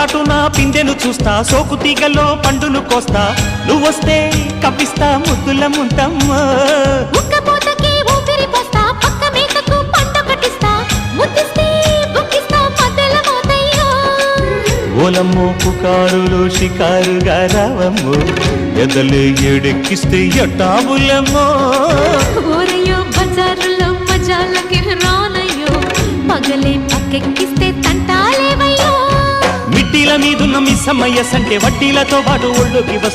చాటున పిందెను చూస్తా, సోకు తీగలో పండును కోస్తా, నువ్వొస్తే కప్పిస్తా ముద్దుల ముంతమ్మ. ఉక్కపోతకి ఊపిరి పోస్తా, పక్క మేకకు పంట కట్టిస్తా, ముద్దిస్తే బుక్కిస్తా మధ్యల మోతయ్యో. ఓలమ్మో పుకారులు షికారుగా రావమ్మో, ఎదలే ఏడెక్కిస్తే ఎట్టాబులమ్మో. ఊరయ్యో బజారులో మజాలకి రానయ్యో, పగలే పక్కెక్కిస్తే తంటాలేవయ్యో. మిట్టిల మీదున్న మిస్సమ్మయ్య సంటే వడ్డీలతో పాటు ఒళ్ళోకి వస్తా.